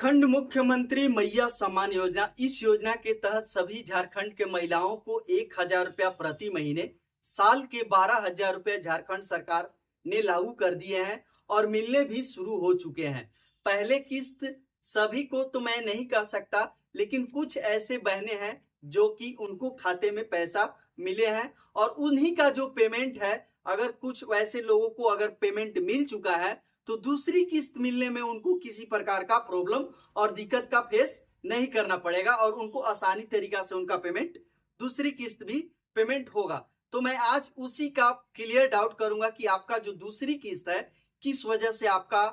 झारखंड मुख्यमंत्री मैया सम्मान योजना, इस योजना के तहत सभी झारखंड के महिलाओं को 1,000 रुपया प्रति महीने साल के 12,000 रुपये झारखंड सरकार ने लागू कर दिए हैं और मिलने भी शुरू हो चुके हैं। पहले किस्त सभी को तो मैं नहीं कह सकता, लेकिन कुछ ऐसे बहनें हैं जो कि उनको खाते में पैसा मिले हैं और उन्हीं का जो पेमेंट है, अगर कुछ वैसे लोगों को अगर पेमेंट मिल चुका है तो दूसरी किस्त मिलने में उनको किसी प्रकार का प्रॉब्लम और दिक्कत का फेस नहीं करना पड़ेगा और उनको आसानी तरीका से उनका पेमेंट, दूसरी किस्त भी पेमेंट होगा। तो मैं आज उसी का क्लियर डाउट करूंगा कि आपका जो दूसरी किस्त है किस वजह से आपका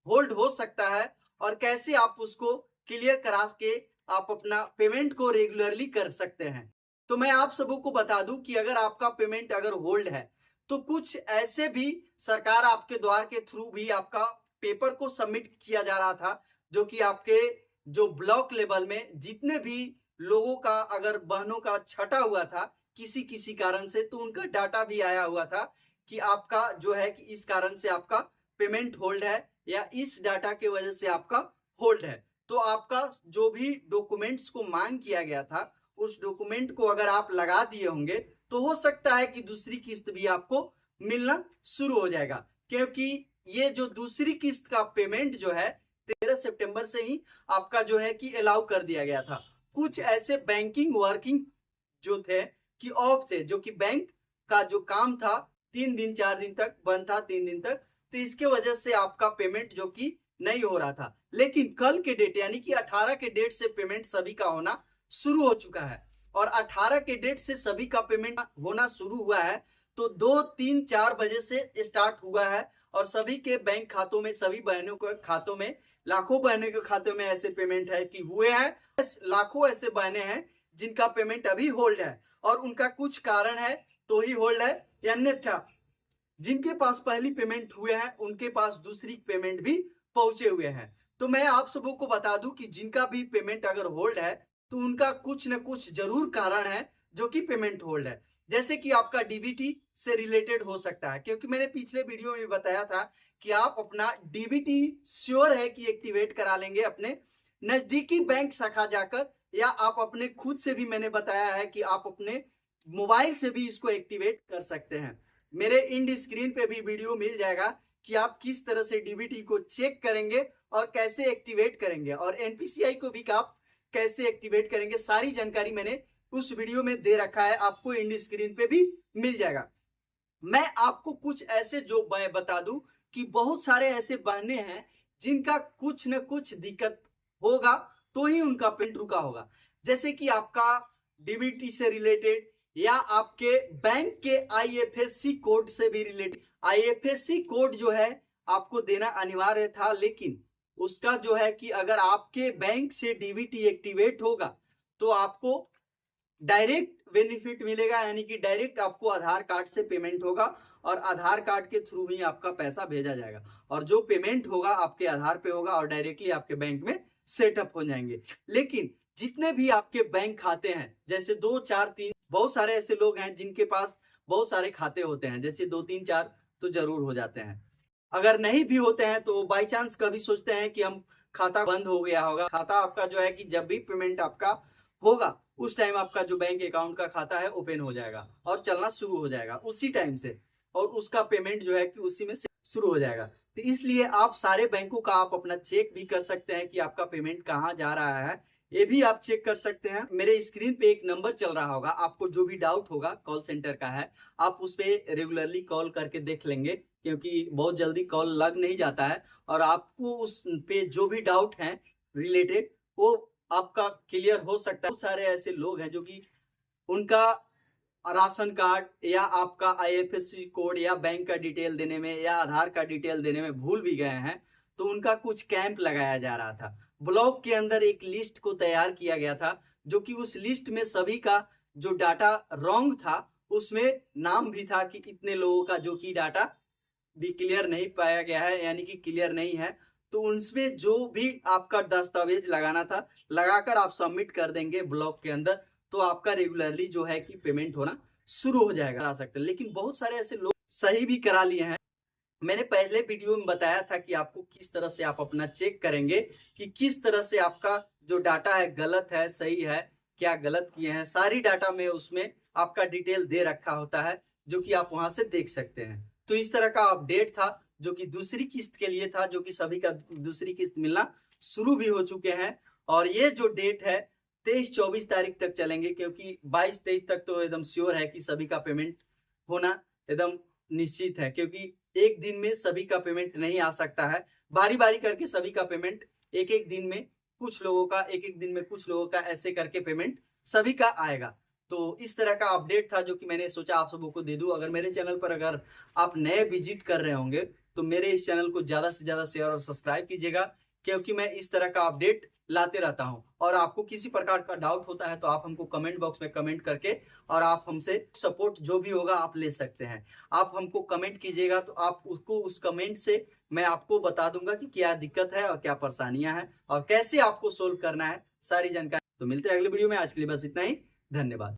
होल्ड हो सकता है और कैसे आप उसको क्लियर करा के आप अपना पेमेंट को रेगुलरली कर सकते हैं। तो मैं आप सबों को बता दूं कि अगर आपका पेमेंट अगर होल्ड है तो कुछ ऐसे भी सरकार आपके द्वार के थ्रू भी आपका पेपर को सबमिट किया जा रहा था, जो कि आपके जो ब्लॉक लेवल में जितने भी लोगों का अगर बहनों का छटा हुआ था किसी किसी कारण से, तो उनका डाटा भी आया हुआ था कि आपका जो है कि इस कारण से आपका पेमेंट होल्ड है या इस डाटा के वजह से आपका होल्ड है। तो आपका जो भी डॉक्यूमेंट्स को मांग किया गया था उस डॉक्यूमेंट को अगर आप लगा दिए होंगे तो हो सकता है कि दूसरी किस्त भी आपको मिलना शुरू हो जाएगा, क्योंकि ये जो दूसरी किस्त का पेमेंट जो है 13 सितंबर से ही आपका जो है कि अलाउ कर दिया गया था। कुछ ऐसे बैंकिंग वर्किंग जो थे कि ऑफ थे, जो कि बैंक का जो काम था 3 दिन 4 दिन तक बंद था, 3 दिन तक, तो इसके वजह से आपका पेमेंट जो कि नहीं हो रहा था। लेकिन कल के डेट यानी कि 18 के डेट से पेमेंट सभी का होना शुरू हो चुका है और 18 के डेट से सभी का पेमेंट होना शुरू हुआ है। तो 2, 3, 4 बजे से स्टार्ट हुआ है और सभी के बैंक खातों में, सभी बहनों के खातों में, लाखों बहनों के खातों में ऐसे पेमेंट है कि हुए हैं। लाखों ऐसे बहनें हैं जिनका पेमेंट अभी होल्ड है और उनका कुछ कारण है तो ही होल्ड है, अन्यथा जिनके पास पहली पेमेंट हुए हैं उनके पास दूसरी पेमेंट भी पहुंचे हुए हैं। तो मैं आप सबों को बता दूं कि जिनका भी पेमेंट अगर होल्ड है तो उनका कुछ न कुछ जरूर कारण है जो कि पेमेंट होल्ड है। जैसे कि आपका डीबीटी से रिलेटेड हो सकता है, क्योंकि मैंने पिछले वीडियो में बताया था कि आप अपना डीबीटी श्योर है कि एक्टिवेट करा लेंगे अपने नजदीकी बैंक शाखा जाकर, या आप अपने खुद से भी मैंने बताया है कि आप अपने मोबाइल से भी इसको एक्टिवेट कर सकते हैं। मेरे इंड स्क्रीन पे भी वीडियो मिल जाएगा कि आप किस तरह से डीबीटी को चेक करेंगे और कैसे एक्टिवेट करेंगे और एनपीसीआई को भी आप कैसे एक्टिवेट करेंगे। सारी जानकारी मैंने उस वीडियो में दे रखा है, आपको इंड स्क्रीन पे भी मिल जाएगा। मैं आपको कुछ ऐसे जो मैं बता दूं कि बहुत सारे ऐसे बहने हैं जिनका कुछ न कुछ दिक्कत होगा तो ही उनका पेमेंट रुका होगा। जैसे कि आपका डीबीटी से रिलेटेड या आपके बैंक के आईएफएससी कोड से भी रिलेटेड। आईएफएससी कोड जो है आपको देना अनिवार्य था, लेकिन उसका जो है कि अगर आपके बैंक से डीबीटी एक्टिवेट होगा तो आपको डायरेक्ट बेनिफिट मिलेगा, यानी कि डायरेक्ट आपको आधार कार्ड से पेमेंट होगा और आधार कार्ड के थ्रू ही आपका पैसा भेजा जाएगा और जो पेमेंट होगा आपके आधार पे होगा और डायरेक्टली आपके बैंक में सेटअप हो जाएंगे। लेकिन जितने भी आपके बैंक खाते हैं, जैसे 2, 4, 3, बहुत सारे ऐसे लोग हैं जिनके पास बहुत सारे खाते होते हैं, जैसे 2, 3, 4 तो जरूर हो जाते हैं। अगर नहीं भी होते हैं तो बाई चांस कभी सोचते हैं कि हम खाता बंद हो गया होगा। खाता आपका जो है कि जब भी पेमेंट आपका होगा उस टाइम आपका जो बैंक अकाउंट का खाता है ओपन हो जाएगा और चलना शुरू हो जाएगा उसी टाइम से, और उसका पेमेंट जो है कि उसी में से शुरू हो जाएगा। तो इसलिए आप सारे बैंकों का आप अपना चेक भी कर सकते हैं कि आपका पेमेंट कहाँ जा रहा है, ये भी आप चेक कर सकते हैं। मेरे स्क्रीन पे एक नंबर चल रहा होगा, आपको जो भी डाउट होगा कॉल सेंटर का है, आप उस पर रेगुलरली कॉल करके देख लेंगे, क्योंकि बहुत जल्दी कॉल लग नहीं जाता है और आपको उस पे जो भी डाउट है रिलेटेड वो आपका क्लियर हो सकता है। बहुत सारे ऐसे लोग हैं जो कि उनका राशन कार्ड या आपका आईएफएससी कोड या बैंक का डिटेल देने में या आधार का डिटेल देने में भूल भी गए हैं, तो उनका कुछ कैंप लगाया जा रहा था। ब्लॉक के अंदर एक लिस्ट को तैयार किया गया था, जो कि उस लिस्ट में सभी का जो डाटा रॉन्ग था उसमें नाम भी था कि इतने लोगों का जो कि डाटा भी क्लियर नहीं पाया गया है, यानी कि क्लियर नहीं है। तो उनमें जो भी आपका दस्तावेज लगाना था लगाकर आप सबमिट कर देंगे ब्लॉक के अंदर, तो आपका रेगुलरली जो है कि पेमेंट होना शुरू हो जाएगा। आ सकते हैं, लेकिन बहुत सारे ऐसे लोग सही भी करा लिए हैं मैंने पहले वीडियो में बताया था कि आपको किस तरह से आप अपना चेक करेंगे कि किस तरह से आपका जो डाटा है गलत है सही है, क्या गलत किए हैं, सारी डाटा में उसमें आपका डिटेल दे रखा होता है जो कि आप वहां से देख सकते हैं। तो इस तरह का अपडेट था जो कि दूसरी किस्त के लिए था, जो कि सभी का दूसरी किस्त मिलना शुरू भी हो चुके हैं। और ये जो डेट है 23-24 तारीख तक चलेंगे, क्योंकि 22-23 तक तो एकदम श्योर है कि सभी का पेमेंट होना एकदम निश्चित है, क्योंकि एक दिन में सभी का पेमेंट नहीं आ सकता है। बारी बारी करके सभी का पेमेंट एक एक दिन में, कुछ लोगों का एक एक दिन में, कुछ लोगों का, ऐसे करके पेमेंट सभी का आएगा। तो इस तरह का अपडेट था जो कि मैंने सोचा आप सबों को दे दूं। अगर मेरे चैनल पर अगर आप नए विजिट कर रहे होंगे तो मेरे इस चैनल को ज्यादा से ज्यादा शेयर और सब्सक्राइब कीजिएगा, क्योंकि मैं इस तरह का अपडेट लाते रहता हूं। और आपको किसी प्रकार का डाउट होता है तो आप हमको कमेंट बॉक्स में कमेंट करके और आप हमसे सपोर्ट जो भी होगा आप ले सकते हैं। आप हमको कमेंट कीजिएगा तो आप उसको, उस कमेंट से मैं आपको बता दूंगा कि क्या दिक्कत है और क्या परेशानियां हैं और कैसे आपको सोल्व करना है, सारी जानकारी। तो मिलते हैं अगले वीडियो में। आज के लिए बस इतना ही। धन्यवाद।